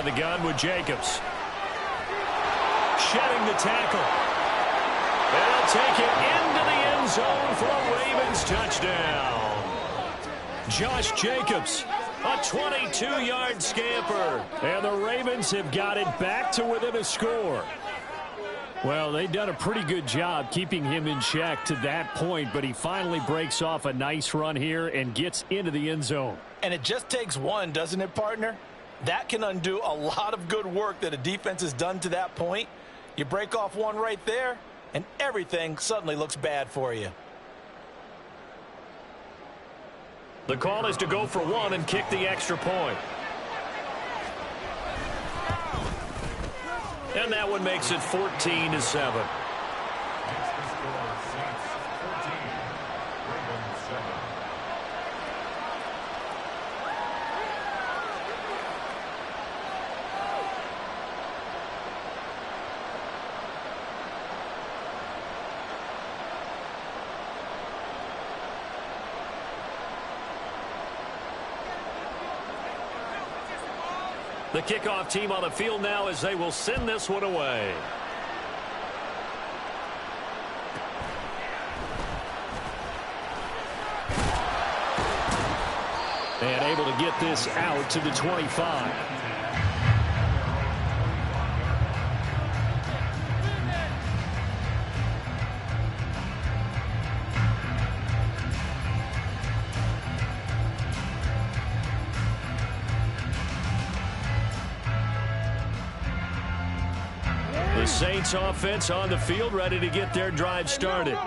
the gun with Jacobs. Shedding the tackle. And he'll take it into the end zone for a Ravens touchdown. Josh Jacobs, a 22-yard scamper. And the Ravens have got it back to within a score. Well, they've done a pretty good job keeping him in check to that point, but he finally breaks off a nice run here and gets into the end zone. And it just takes one, doesn't it, partner? That can undo a lot of good work that a defense has done to that point. You break off one right there, and everything suddenly looks bad for you. The call is to go for one and kick the extra point. And that one makes it 14-7. The kickoff team on the field now as they will send this one away. And able to get this out to the 25. Saints offense on the field, ready to get their drive started.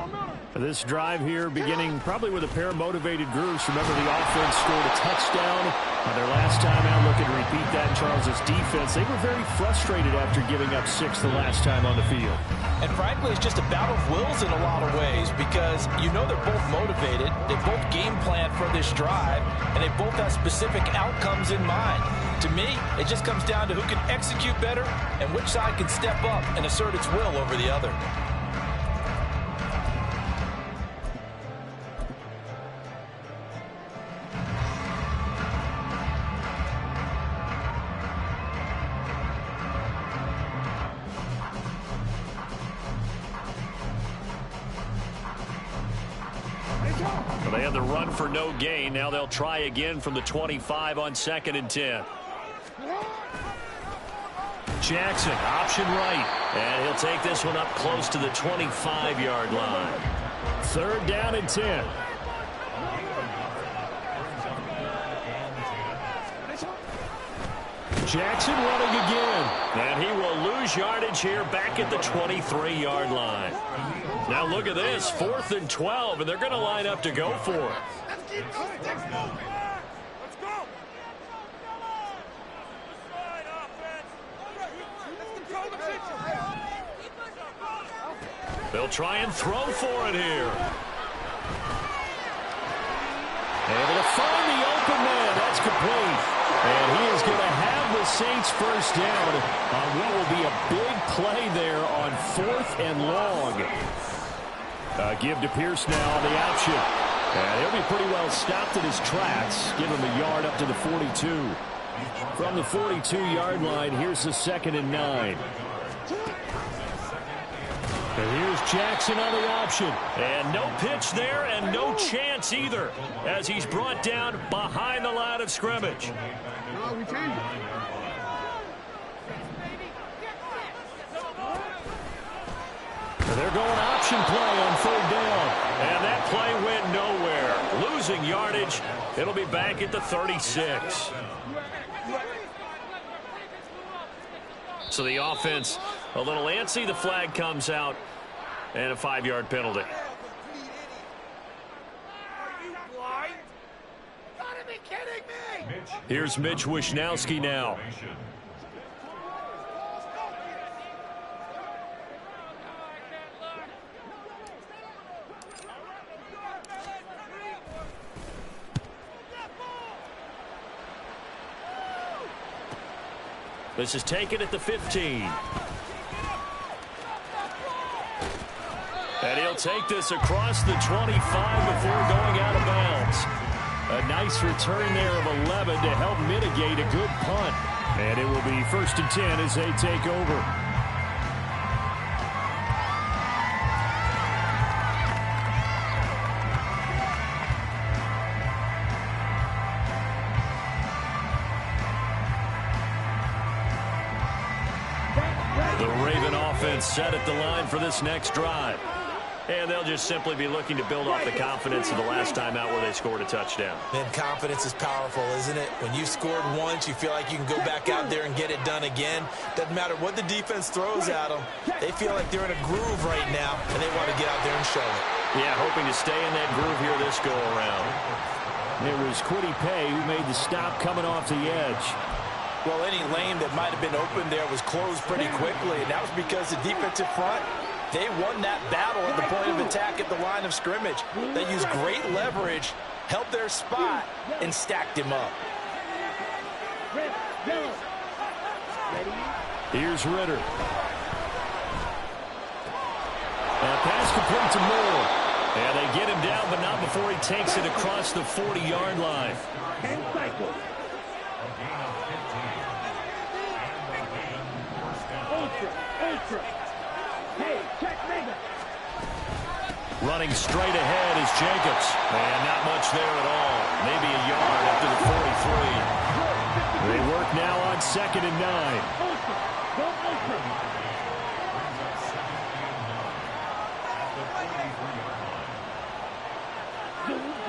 This drive here beginning probably with a pair of motivated groups. Remember, the offense scored a touchdown on their last time out. Looking to repeat that in Charles's defense. They were very frustrated after giving up 6 the last time on the field. And frankly, it's just a battle of wills in a lot of ways because you know they're both motivated. They both game plan for this drive, and they both have specific outcomes in mind. To me, it just comes down to who can execute better and which side can step up and assert its will over the other. Well, they had the run for no gain. Now they'll try again from the 25 on 2nd and 10. Jackson, option right. And he'll take this one up close to the 25-yard line. 3rd down and 10. Jackson running again. And he will lose yardage here back at the 23-yard line. Now look at this, 4th and 12, and they're going to line up to go for it. They'll try and throw for it here. Able to find the open man. That's complete. And he is going to have the Saints first down on what will be a big play there on 4th and long. Give to Pierce now on the option. And he'll be pretty well stopped in his tracks. Give him a yard up to the 42. From the 42-yard line, here's the 2nd and 9. And here's Jackson on the option. And no pitch there and no chance either as he's brought down behind the line of scrimmage. They're going option play on 3rd down. And that play went nowhere. Losing yardage. It'll be back at the 36. So the offense a little antsy. The flag comes out. And a 5-yard penalty. Here's Mitch Wishnowski now. This is taken at the 15. And he'll take this across the 25 before going out of bounds. A nice return there of 11 to help mitigate a good punt. And it will be 1st and 10 as they take over. The Raven offense set at the line for this next drive. And they'll just simply be looking to build off the confidence of the last time out where they scored a touchdown. Man, confidence is powerful, isn't it? When you've scored once, you feel like you can go back out there and get it done again. Doesn't matter what the defense throws at them. They feel like they're in a groove right now, and they want to get out there and show it. Yeah, hoping to stay in that groove here this go-around. It was Kwity Paye who made the stop coming off the edge. Well, any lane that might have been open there was closed pretty quickly, and that was because the defensive front, they won that battle at the point of attack at the line of scrimmage. They used great leverage, held their spot, and stacked him up. Here's Ritter. And pass complete to Moore. And they get him down, but not before he takes it across the 40-yard line. Running straight ahead is Jacobs. And not much there at all. Maybe a yard up to the 43. They work now on 2nd and 9.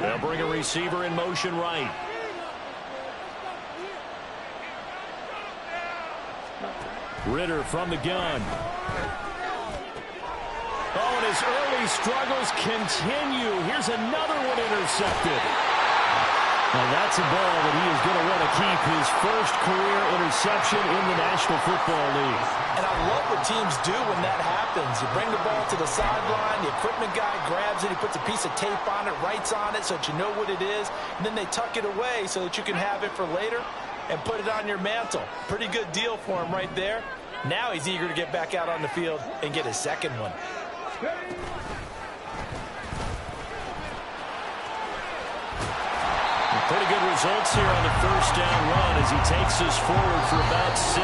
They'll bring a receiver in motion right. Ritter from the gun. Oh, and his early struggles continue. Here's another one intercepted. Now that's a ball that he is going to want to keep, his first career interception in the National Football League. And I love what teams do when that happens. You bring the ball to the sideline, the equipment guy grabs it, he puts a piece of tape on it, writes on it so that you know what it is, and then they tuck it away so that you can have it for later and put it on your mantle. Pretty good deal for him right there. Now he's eager to get back out on the field and get his second one. Pretty good results here on the first down run as he takes us forward for about 6.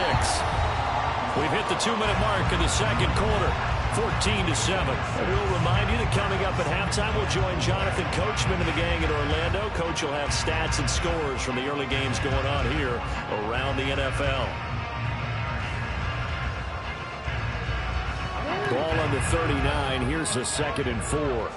We've hit the 2-minute mark in the second quarter, 14-7. And we'll remind you that coming up at halftime, we'll join Jonathan Coachman and the gang in Orlando. Coach will have stats and scores from the early games going on here around the NFL. Ball on the 39. Here's the 2nd and 4.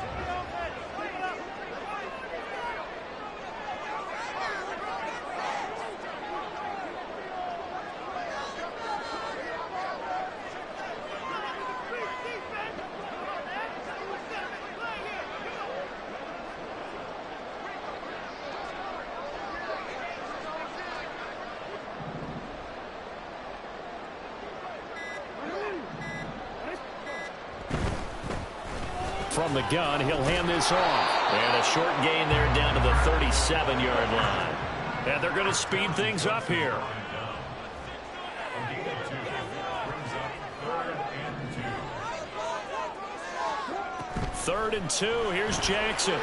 From the gun, he'll hand this off. And a short gain there down to the 37-yard line. And they're going to speed things up here. 3rd and 2. Here's Jackson.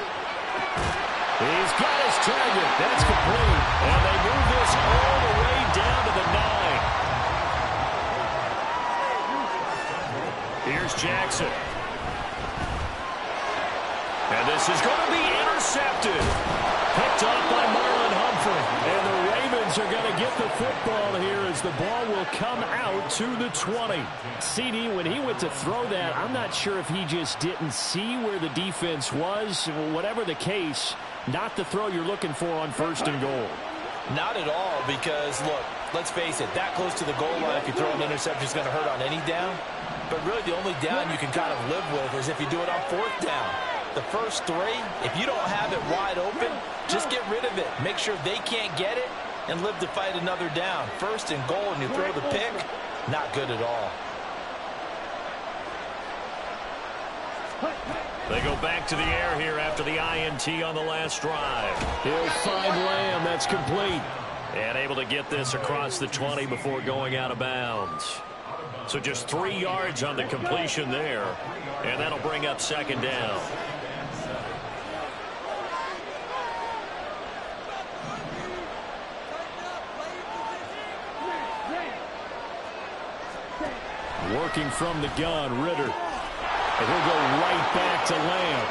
He's got his target. That's complete. And they move this all the way down to the 9. Here's Jackson. And this is going to be intercepted. Picked off by Marlon Humphrey. And the Ravens are going to get the football here as the ball will come out to the 20. CD, when he went to throw that, I'm not sure if he just didn't see where the defense was. Whatever the case, not the throw you're looking for on 1st and goal. Not at all, because, look, let's face it, that close to the goal line, if you throw an interception, is going to hurt on any down. But really, the only down you can kind of live with is if you do it on 4th down. The first 3, if you don't have it wide open, just get rid of it. Make sure they can't get it and live to fight another down. 1st and goal, and you throw the pick, not good at all. They go back to the air here after the INT on the last drive. He'll find Lamb. That's complete. And able to get this across the 20 before going out of bounds. So just 3 yards on the completion there. And that'll bring up 2nd down. Working from the gun, Ritter. And he'll go right back to Lamb.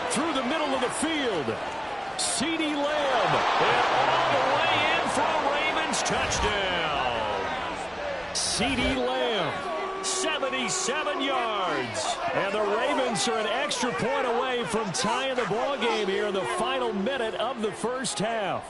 Through the middle of the field. CeeDee Lamb. And all the way in for a Ravens touchdown. CeeDee Lamb. 77 yards. And the Ravens are an extra point away from tying the ball game here in the final minute of the first half.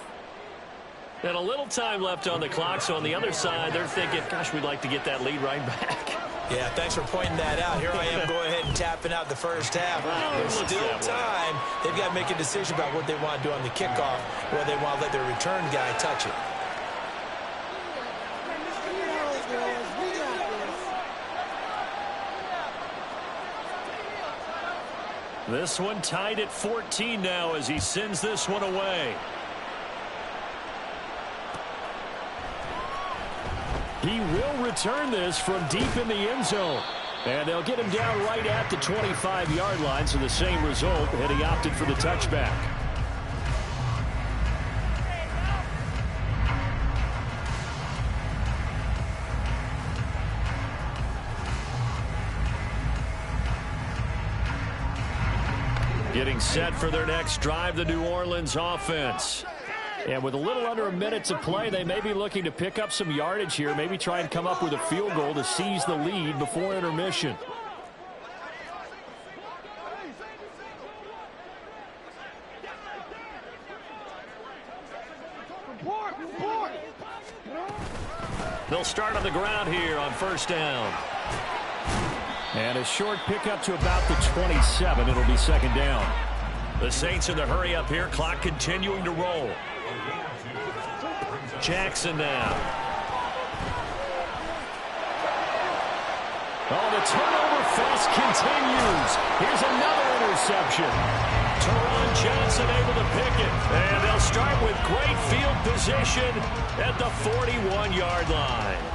And a little time left on the clock, so on the other side, they're thinking, gosh, we'd like to get that lead right back. Yeah, thanks for pointing that out. Here I am going ahead and tapping out the first half. There's still time. They've got to make a decision about what they want to do on the kickoff, whether they want to let their return guy touch it. This one tied at 14 now as he sends this one away. He will return this from deep in the end zone. And they'll get him down right at the 25-yard line, so the same result, and he opted for the touchback. Getting set for their next drive, the New Orleans offense. And with a little under a minute to play, they may be looking to pick up some yardage here, maybe try and come up with a field goal to seize the lead before intermission. They'll start on the ground here on first down. And a short pickup to about the 27. It'll be second down. The Saints in the hurry up here. Clock continuing to roll. Jackson now. Oh, the turnover fest continues. Here's another interception. Teron Johnson able to pick it. And they'll start with great field position at the 41-yard line.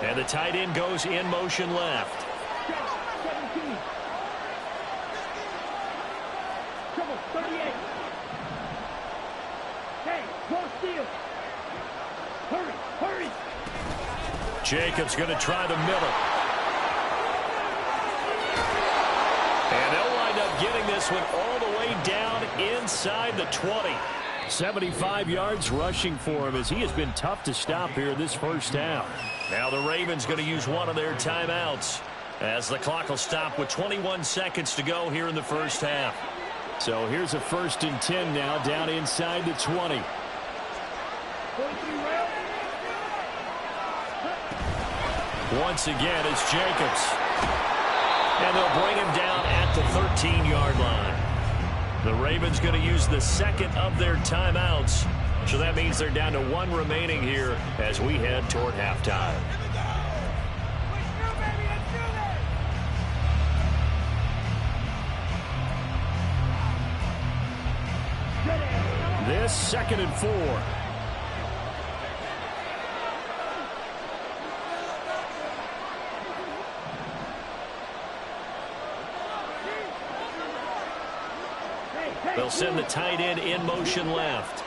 And the tight end goes in motion left. Jacobs going to try the middle. And they'll wind up getting this one all the way down inside the 20. 75 yards rushing for him as he has been tough to stop here this first half. Now the Ravens going to use one of their timeouts as the clock will stop with 21 seconds to go here in the first half. So here's a 1st and 10 now down inside the 20. Once again, it's Jacobs. And they'll bring him down at the 13-yard line. The Ravens going to use the second of their timeouts. So that means they're down to one remaining here as we head toward halftime. This 2nd and 4. They'll send the tight end in motion left.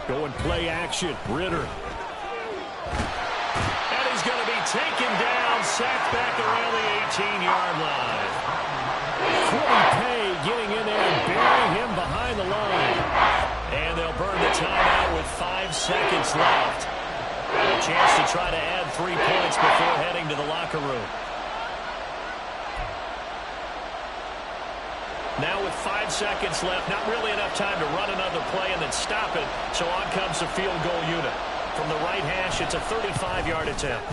Going play action. Ritter. And he's going to be taken down, sacked back around the 18-yard line. Corey Pay getting in there and burying him behind the line. And they'll burn the timeout with 5 seconds left. A chance to try to add 3 points before heading to the locker room. Now with 5 seconds left, not really enough time to run another play and then stop it. So on comes the field goal unit. From the right hash, it's a 35-yard attempt.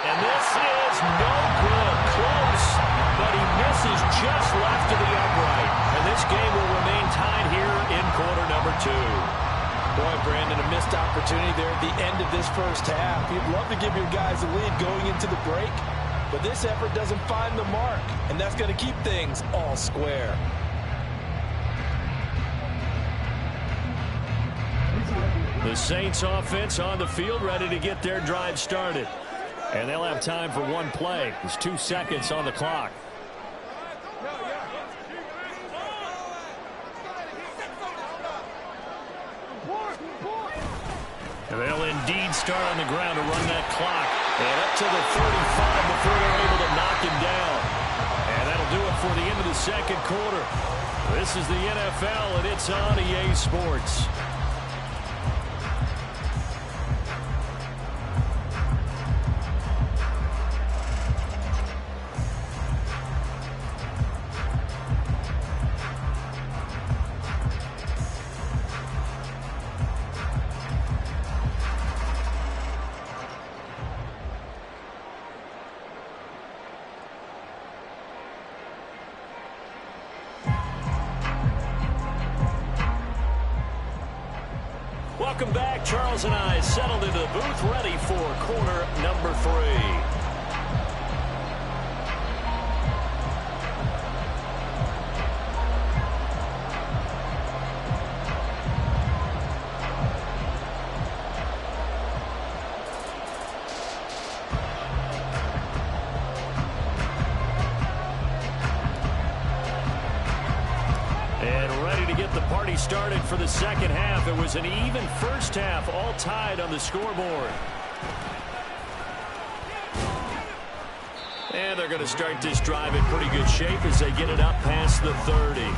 And this is no good. Close, but he misses just left of the upright. And this game will remain tied here in quarter number 2. Boy, Brandon, a missed opportunity there at the end of this first half. You'd love to give your guys a lead going into the break, but this effort doesn't find the mark, and that's going to keep things all square. The Saints offense on the field, ready to get their drive started. And they'll have time for one play. There's 2 seconds on the clock. And they'll indeed start on the ground to run that clock. And up to the 35 before they're able to knock him down. And that'll do it for the end of the second quarter. This is the NFL, and it's on EA Sports. Welcome back. Charles and I settled into the booth, ready for quarter number 3. Started for the second half. It was an even first half, all tied on the scoreboard. And they're going to start this drive in pretty good shape as they get it up past the 30.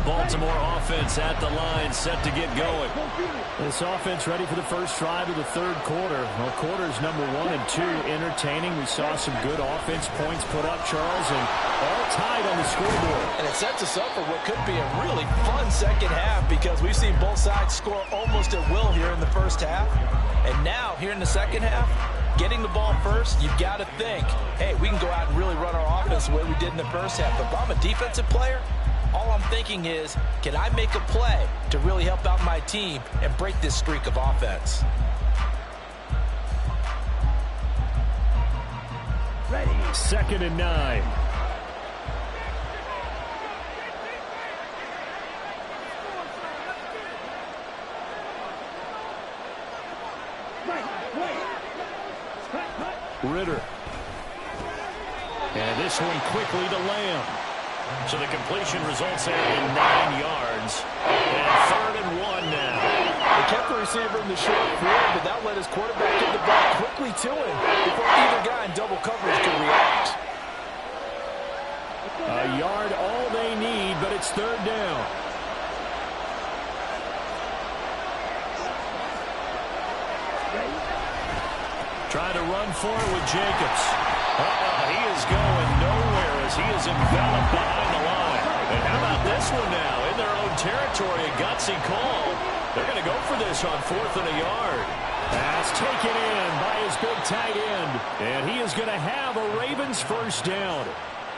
Baltimore offense at the line, set to get going. This offense ready for the first drive of the third quarter. Well, quarters number 1 and 2 entertaining. We saw some good offense points put up, Charles, and all tied on the scoreboard. And it sets us up for what could be a really fun second half because we've seen both sides score almost at will here in the first half. And now, here in the second half, getting the ball first, you've got to think, hey, we can go out and really run our offense the way we did in the first half. But if I'm a defensive player, all I'm thinking is, can I make a play to really help out my team and break this streak of offense? Ready. 2nd and 9. Ritter. And this one quickly to Lamb. So the completion results in 9 yards. And 3rd and 1 now. They kept the receiver in the short field, but that led his quarterback get the ball quickly to him before either guy in double coverage could react. A yard all they need, but it's 3rd down. Trying to run forward with Jacobs. He is going nowhere as he is enveloped behind the line. And how about this one now? In their own territory, a gutsy call. They're going to go for this on 4th and a yard. Pass taken in by his big tight end. And he is going to have a Ravens first down.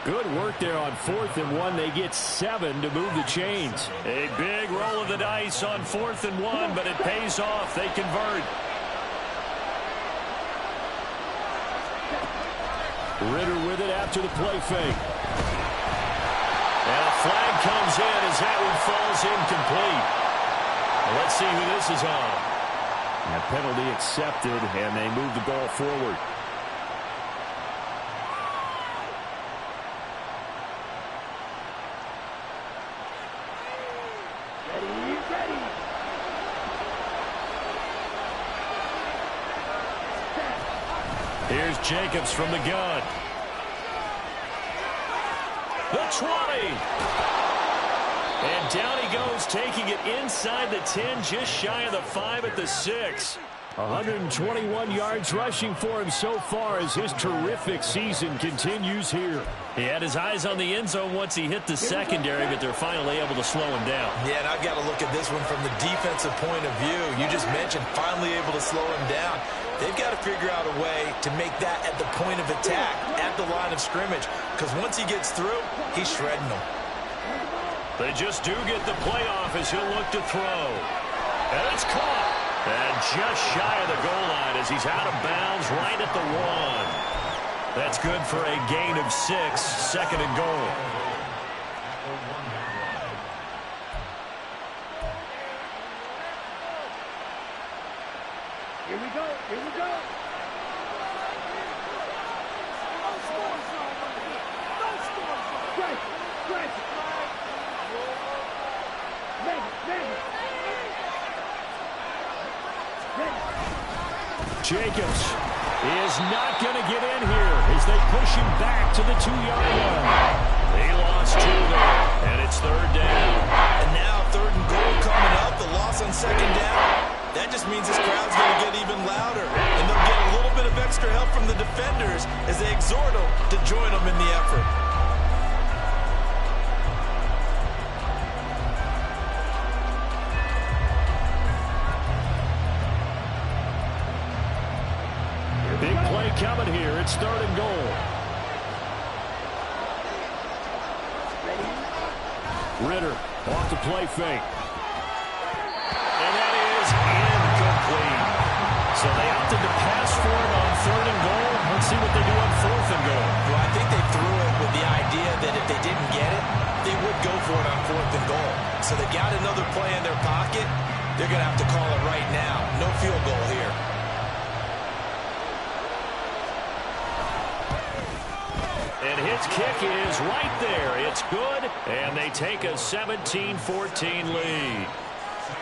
Good work there on 4th and 1. They get 7 to move the chains. A big roll of the dice on 4th and 1, but it pays off. They convert. Ritter with it after the play fake. And a flag comes in as that one falls incomplete. Well, let's see who this is on. And a penalty accepted, and they move the ball forward. Here's Jacobs from the gun. The 20. And down he goes, taking it inside the 10, just shy of the 5 at the 6. 121 yards rushing for him so far as his terrific season continues here. He had his eyes on the end zone once he hit the secondary, but they're finally able to slow him down. Yeah, and I've got to look at this one from the defensive point of view. You just mentioned finally able to slow him down. They've got to figure out a way to make that at the point of attack, at the line of scrimmage, because once he gets through, he's shredding them. They just do get the playoff as he'll look to throw. And it's caught. And just shy of the goal line as he's out of bounds right at the 1. That's good for a gain of 6, 2nd and goal. Here we go. Here we go. Jacobs is not going to get in here as they push him back to the 2-yard line. He lost 2 there, and it's 3rd down. And now 3rd and goal coming up, the loss on 2nd down. That just means this crowd's going to get even louder, and they'll get a little bit of extra help from the defenders as they exhort them to join them in the effort. Big play coming here. It's 3rd and goal. Ritter off the play fake. And that is incomplete. So they opted to pass for it on 3rd and goal. Let's see what they do on 4th and goal. Well, I think they threw it with the idea that if they didn't get it, they would go for it on 4th and goal. So they got another play in their pocket. They're going to have to call it right now. No field goal here. And his kick is right there. It's good, and they take a 17-14 lead.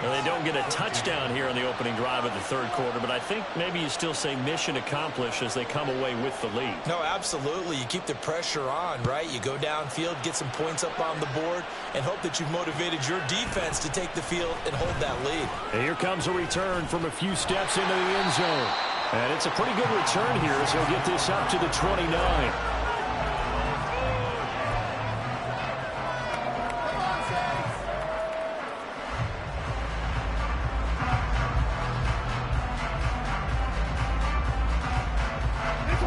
Now, they don't get a touchdown here in the opening drive of the 3rd quarter, but I think maybe you still say mission accomplished as they come away with the lead. No, absolutely. You keep the pressure on, right? You go downfield, get some points up on the board, and hope that you've motivated your defense to take the field and hold that lead. And here comes a return from a few steps into the end zone. And it's a pretty good return here as he'll get this up to the 29.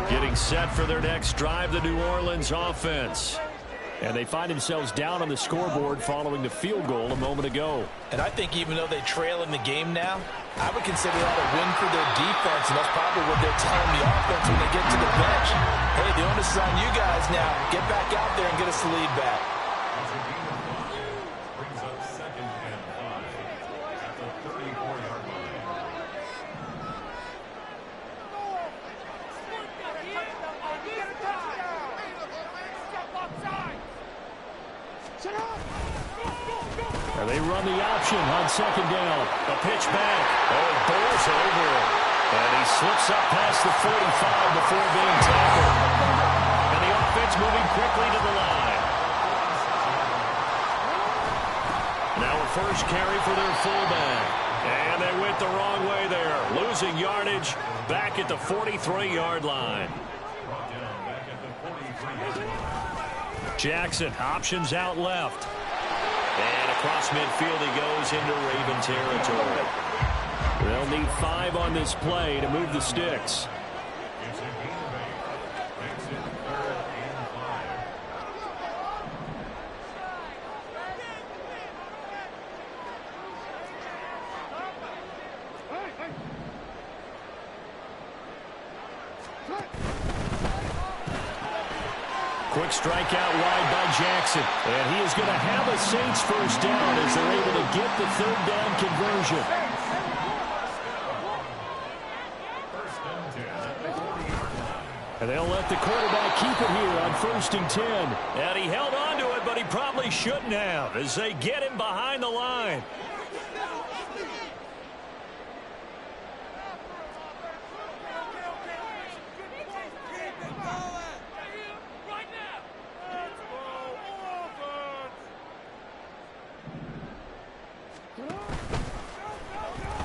Getting set for their next drive, the New Orleans offense. And they find themselves down on the scoreboard following the field goal a moment ago. And I think even though they trail in the game now, I would consider that a win for their defense, and that's probably what they're telling the offense when they get to the bench. Hey, the onus is on you guys now. Get back out there and get us the lead back. Brings up 2nd and 5 at the 34-yard line. And they run the option on 2nd down. A pitch back. Oh, it bowls over him. And he slips up past the 45 before being tackled. And the offense moving quickly to the line. Now a first carry for their fullback. And they went the wrong way there. Losing yardage back at the 43-yard line. Brought down back at the 43-yard line. Jackson options out left. And across midfield he goes into Raven territory. They'll need 5 on this play to move the sticks. It's a gain of 8. Makes it 3rd and 5. Quick strike out wide by Jackson. And he is going to have a Saints first down as they're able to get the 3rd down conversion. First and 10 at the 40-yard line. And they'll let the quarterback keep it here on 1st and 10. And he held on to it, but he probably shouldn't have as they get him behind the line.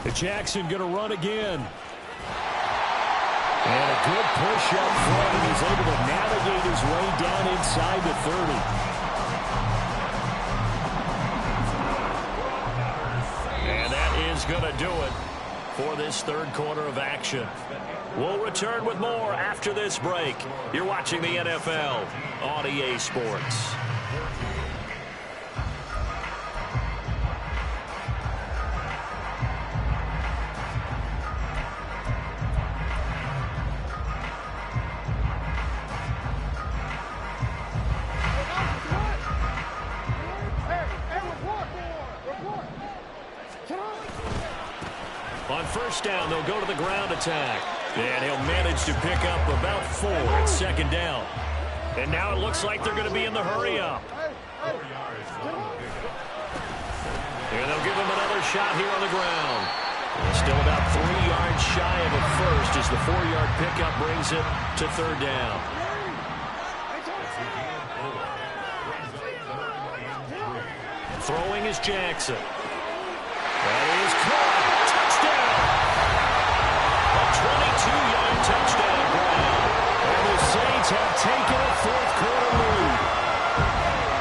The Jackson going to run again. And a good push up front, and he's able to navigate his way down inside the 30. And that is going to do it for this third quarter of action. We'll return with more after this break. You're watching the NFL on EA Sports. On first down, they'll go to the ground attack. And he'll manage to pick up about 4 at second down. And now it looks like they're going to be in the hurry-up. And they'll give him another shot here on the ground. Still about 3 yards shy of a first as the 4-yard pickup brings it to third down. Throwing is Jackson. That is caught. Touchdown. A 22-yard touchdown grab. And the Saints have taken a fourth quarter lead.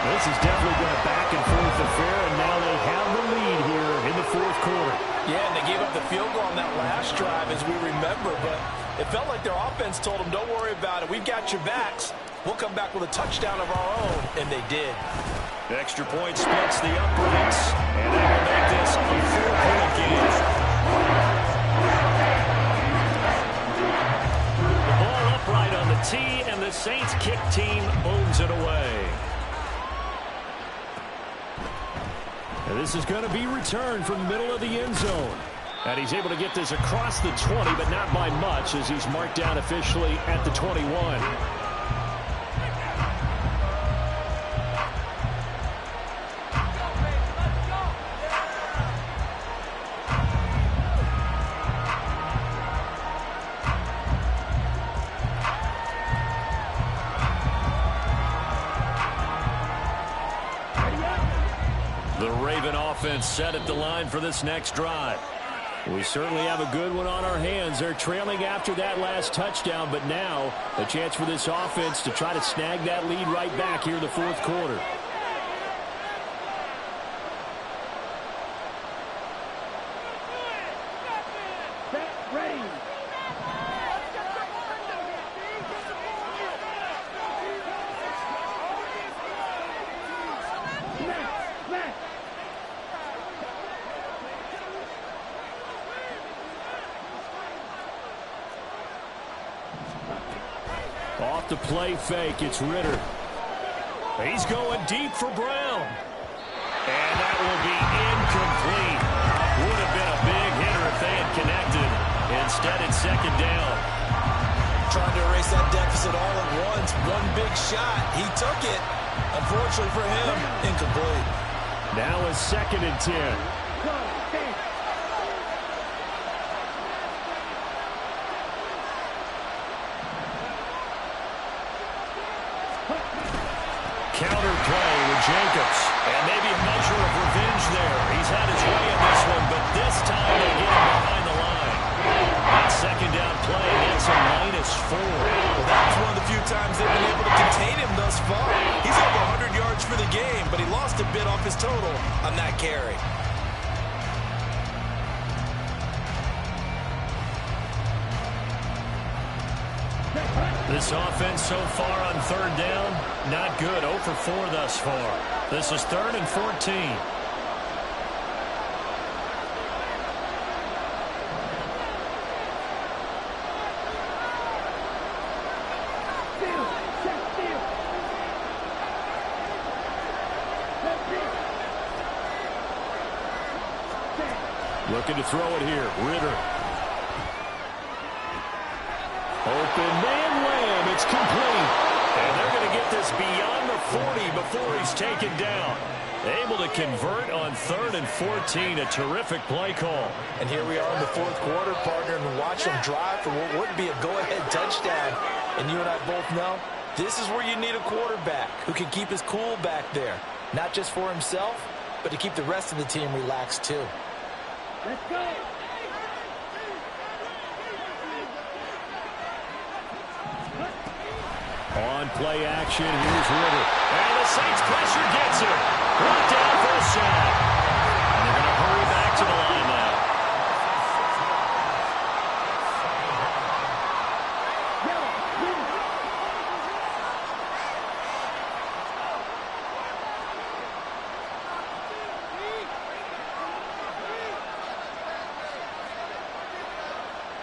This is definitely been a back and forth affair, and now they have the lead here in the fourth quarter. Yeah, and they gave up the field goal on that last drive, as we remember, but it felt like their offense told them, don't worry about it. We've got your backs. We'll come back with a touchdown of our own, and they did. Extra point splits the uprights, and they will make this a 4-point game. The ball upright on the tee, and the Saints kick team owns it away. And this is going to be returned from the middle of the end zone. And he's able to get this across the 20, but not by much, as he's marked down officially at the 21. Offense set at the line for this next drive. We certainly have a good one on our hands. They're trailing after that last touchdown, but now a chance for this offense to try to snag that lead right back here in the fourth quarter. Off the play fake, it's Ritter. He's going deep for Brown. And that will be incomplete. Would have been a big hitter if they had connected. Instead, it's second down. Trying to erase that deficit all at once. One big shot. He took it. Unfortunately for him, incomplete. Now a 2nd and 10. Counter play with Jacobs. And maybe a measure of revenge there. He's had his way in this one, but this time they get him behind the line. That second down play gets a -4. Well, that was one of the few times they've been able to contain him thus far. He's over 100 yards for the game, but he lost a bit off his total on that carry. This offense so far on third down, not good. 0 for 4 thus far. This is 3rd and 14. Looking to throw it here. Ritter. Open man Lamb. It's complete. And they're going to get this beyond the 40 before he's taken down. Able to convert on 3rd and 14. A terrific play call. And here we are in the fourth quarter, partner, and watch them drive for what would be a go-ahead touchdown. And you and I both know this is where you need a quarterback who can keep his cool back there. Not just for himself, but to keep the rest of the team relaxed too. Let's go. play action. Here's Ritter. And the Saints pressure gets him. Brought down for a sack. And they're going to hurry back to the line now.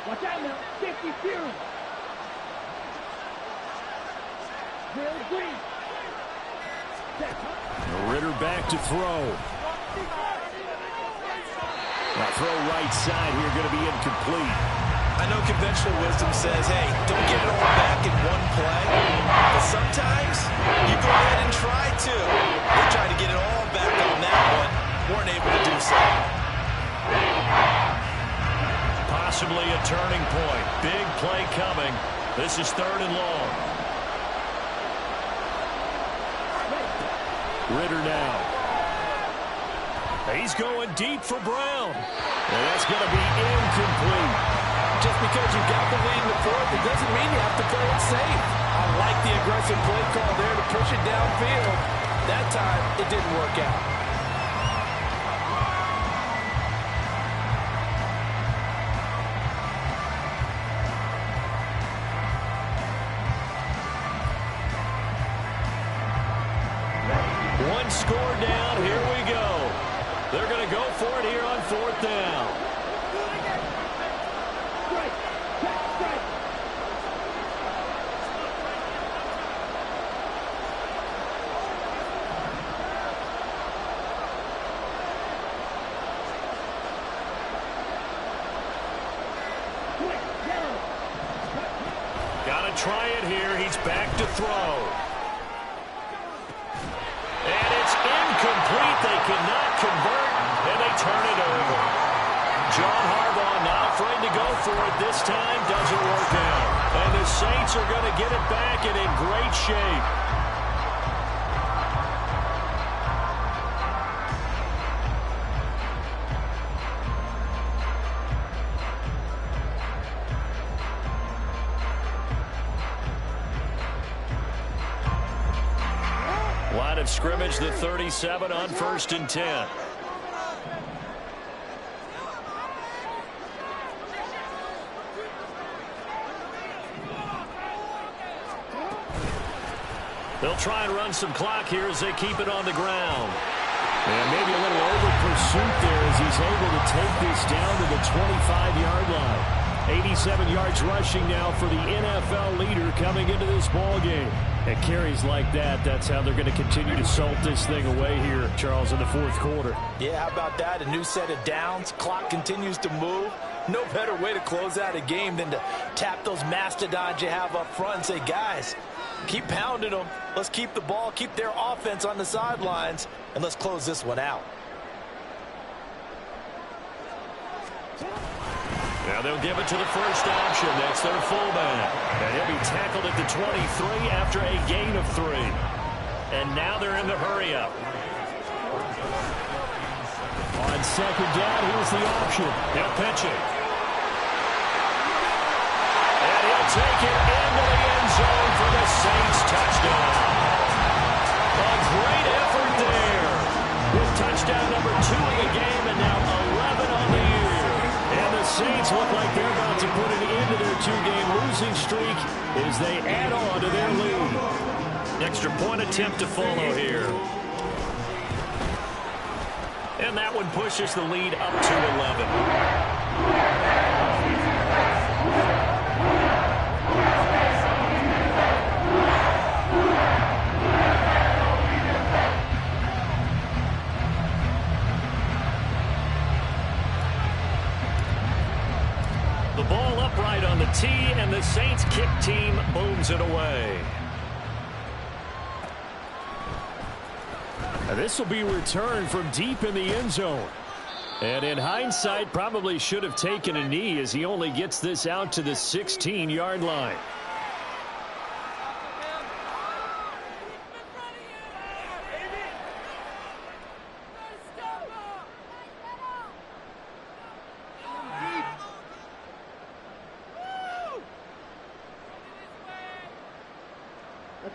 Watch out now. 50-0. Real green. Ritter back to throw. Now throw right side here, going to be incomplete. I know conventional wisdom says, hey, don't get it all back in one play. But sometimes you go ahead and try to. They tried to get it all back on that one. Weren't able to do so. Possibly a turning point. Big play coming. This is 3rd and long. Ritter now. He's going deep for Brown. And that's going to be incomplete. Just because you got the lead in the 4th, it doesn't mean you have to play it safe. I like the aggressive play call there to push it downfield. That time, it didn't work out. One score down. Here we go. They're going to go for it here on 4th down. Got to try it here. He's back to throw. And it's incomplete. They cannot convert, and they turn it over. John Harbaugh not afraid to go for it. This time doesn't work out. And the Saints are going to get it back and in great shape. Line of scrimmage, the 37 on 1st and 10. They'll try and run some clock here as they keep it on the ground. And maybe a little over pursuit there as he's able to take this down to the 25-yard line. 87 yards rushing now for the NFL leader coming into this ball game. And carries like that, that's how they're going to continue to salt this thing away here, Charles, in the 4th quarter. Yeah, how about that? A new set of downs. Clock continues to move. No better way to close out a game than to tap those mastodons you have up front and say, guys, keep pounding them. Let's keep the ball, keep their offense on the sidelines, and let's close this one out. Now they'll give it to the first option. That's their fullback. And he'll be tackled at the 23 after a gain of 3. And now they're in the hurry-up. On 2nd down, here's the option. He'll pitch it. And he'll take it into the end zone for the Saints touchdown. A great effort there. With touchdown number 2 in the game and now 11 on the year. And the Saints look like they're about to put an end to their 2-game losing streak as they add on to their lead. Extra point attempt to follow here. And that one pushes the lead up to 11. The ball upright on the tee, and the Saints kick team booms it away. This will be returned from deep in the end zone. And in hindsight, probably should have taken a knee as he only gets this out to the 16-yard line.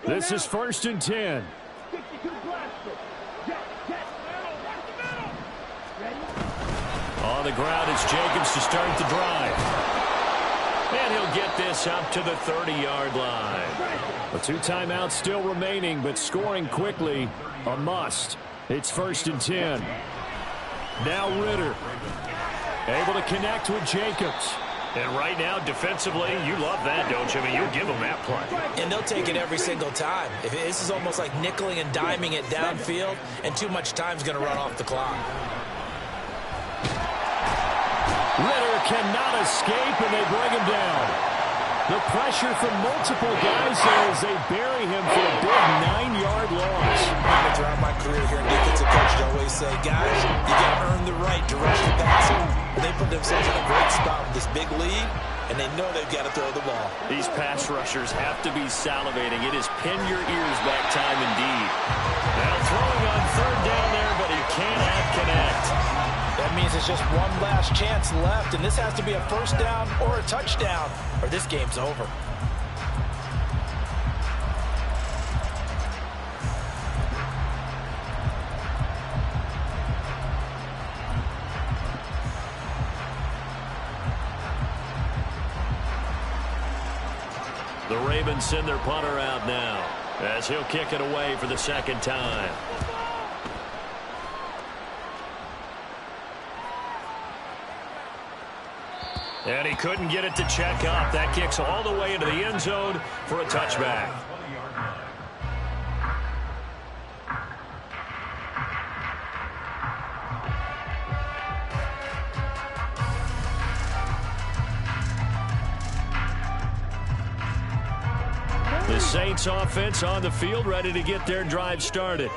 This is 1st and 10. 62 blaster. Jet. Ready? On the ground, it's Jacobs to start the drive. And he'll get this up to the 30-yard line. The 2 timeouts still remaining, but scoring quickly, a must. It's 1st and 10. Now Ritter, able to connect with Jacobs. And right now, defensively, you love that, don't you? I mean, you'll give them that play. And they'll take it every single time. This is almost like nickeling and diming it downfield, and too much time's going to run off the clock. Ritter cannot escape, and they bring him down. The pressure from multiple guys as they bury him for a big 9-yard loss. Throughout my career here in defensive coach, I always say, guys, you got to earn the right to rush the passer. They put themselves in a great spot with this big lead, and they know they've got to throw the ball. These pass rushers have to be salivating. It is pin your ears back time indeed. Now throwing on 3rd down there, but he cannot connect. That means it's just one last chance left, and this has to be a 1st down or a touchdown, or this game's over. The Ravens send their punter out now as he'll kick it away for the 2nd time. And he couldn't get it to check up. That kicks all the way into the end zone for a touchback. The Saints offense on the field, ready to get their drive started.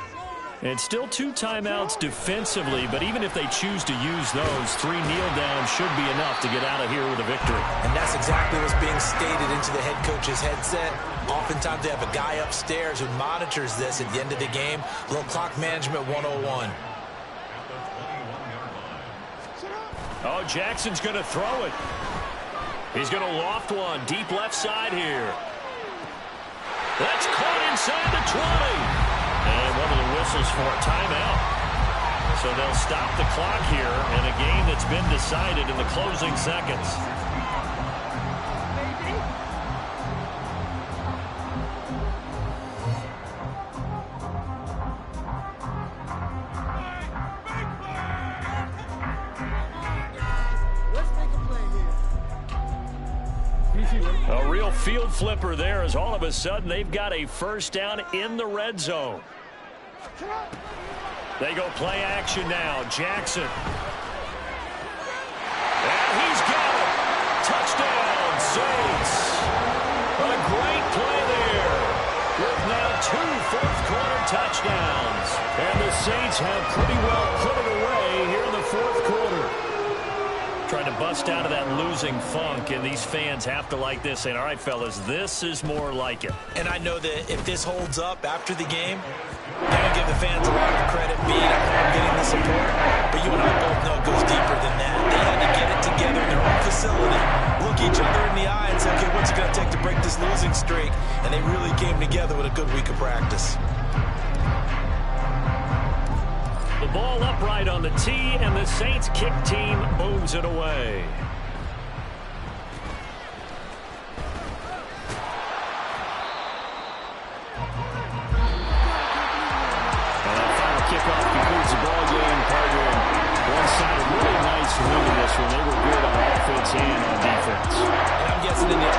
And still 2 timeouts defensively, but even if they choose to use those, 3 kneel downs should be enough to get out of here with a victory. And that's exactly what's being stated into the head coach's headset. Oftentimes they have a guy upstairs who monitors this at the end of the game. A little clock management 101. Oh, Jackson's going to throw it. He's going to loft one deep left side here. That's caught inside the 20. And one of the whistles for a timeout. So they'll stop the clock here in a game that's been decided in the closing seconds. A real field flipper there as all of a sudden they've got a 1st down in the red zone. They go play action now. Jackson. And he's got it. Touchdown, Saints. A great play there. With now 2 fourth-quarter touchdowns. And the Saints have pretty well put it away here in the 4th quarter. Trying to bust out of that losing funk, and these fans have to like this, saying, all right, fellas, this is more like it. And I know that if this holds up after the game, they're going to give the fans a lot of credit being at home, getting the support. But you and I both know it goes deeper than that. They had to get it together in their own facility, look each other in the eye and say, okay, what's it going to take to break this losing streak? And they really came together with a good week of practice. The ball upright on the tee, and the Saints kick team booms it away. And that final kickoff concludes the ball game, partner. One side, a really nice win in this one. They were good on offense and on defense. And I'm guessing in the